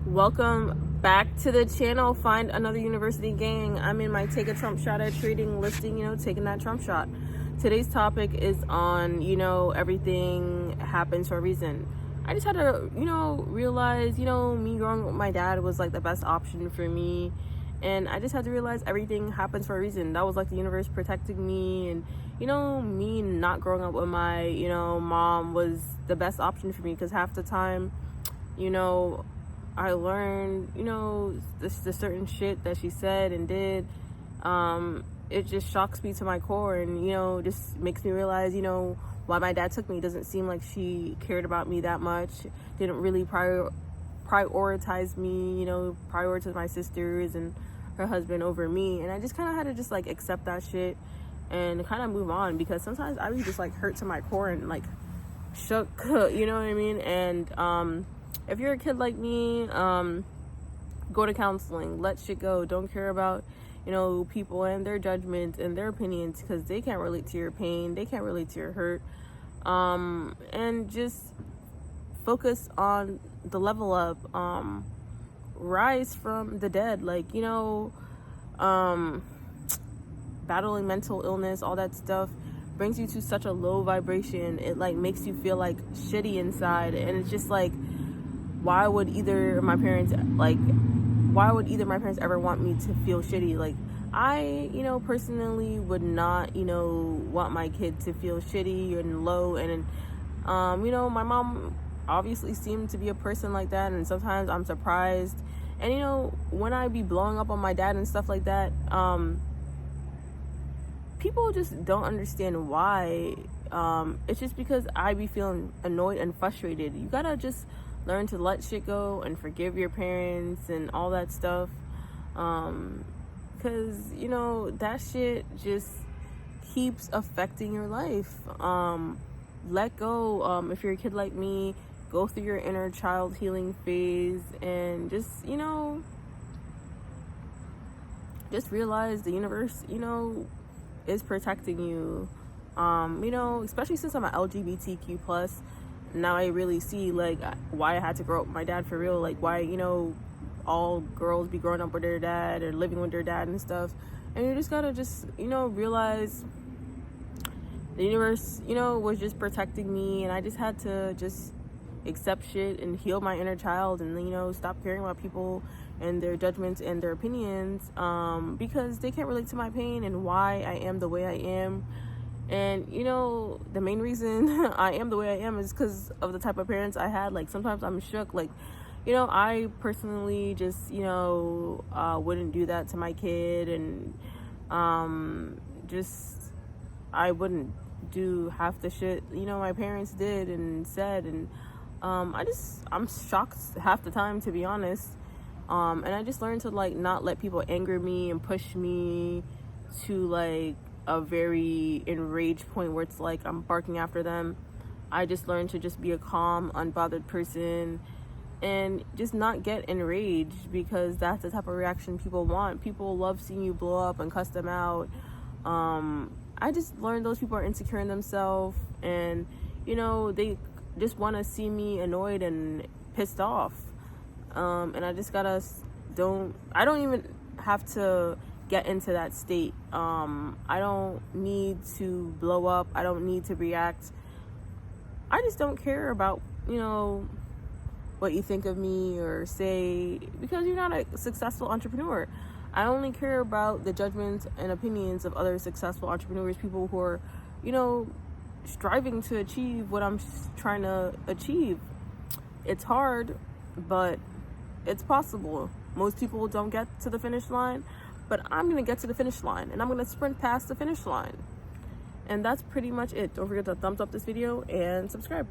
Welcome back to the channel. Find Another University gang. I'm in my take a Trump shot at trading listing, taking that Trump shot. Today's topic is on, everything happens for a reason. I just had to, realize, me growing up with my dad was like the best option for me. And I just had to realize everything happens for a reason. That was like the universe protecting me. And, me not growing up with my, mom was the best option for me, because half the time, I learned, the certain shit that she said and did. It just shocks me to my core, and, just makes me realize, why my dad took me. It doesn't seem like she cared about me that much. Didn't really prioritize me, prioritize my sisters and her husband over me. And I just kind of had to just like accept that shit and kind of move on, because sometimes I would just like hurt to my core and like shook, you know what I mean? And if you're a kid like me, go to counseling, let shit go. Don't care about, people and their judgments and their opinions, because they can't relate to your pain. They can't relate to your hurt. And just focus on the level up, rise from the dead, battling mental illness, all that stuff brings you to such a low vibration. It like makes you feel like shitty inside, and it's just like, why would either my parents ever want me to feel shitty? Like, I, personally would not, want my kid to feel shitty and low. And, my mom obviously seemed to be a person like that. And sometimes I'm surprised. And, when I be blowing up on my dad and stuff like that, people just don't understand why. It's just because I be feeling annoyed and frustrated. You gotta just learn to let shit go and forgive your parents and all that stuff, because that shit just keeps affecting your life. Let go. If you're a kid like me, go through your inner child healing phase and just realize the universe is protecting you. Especially since I'm an LGBTQ plus, now I really see like why I had to grow up with my dad for real. Like why all girls be growing up with their dad or living with their dad and stuff. And you just gotta realize the universe was just protecting me, and I just had to just accept shit and heal my inner child, and stop caring about people and their judgments and their opinions, because they can't relate to my pain and why I am the way I am. And the main reason I am the way I am is because of the type of parents I had. Like sometimes I'm shook. Like I personally just wouldn't do that to my kid, and I wouldn't do half the shit my parents did and said. And I'm shocked half the time, to be honest. And I just learned to like not let people anger me and push me to like a very enraged point where it's like I'm barking after them. I just learned to just be a calm, unbothered person and just not get enraged, because that's the type of reaction people want. People love seeing you blow up and cuss them out. I just learned those people are insecure in themselves, and they just want to see me annoyed and pissed off. And I just gotta I don't even have to get into that state. I don't need to blow up. I don't need to react. I just don't care about what you think of me or say, because you're not a successful entrepreneur. I only care about the judgments and opinions of other successful entrepreneurs, people who are striving to achieve what I'm trying to achieve. It's hard, but it's possible. Most people don't get to the finish line, but I'm gonna get to the finish line, and I'm gonna sprint past the finish line. And that's pretty much it. Don't forget to thumbs up this video and subscribe.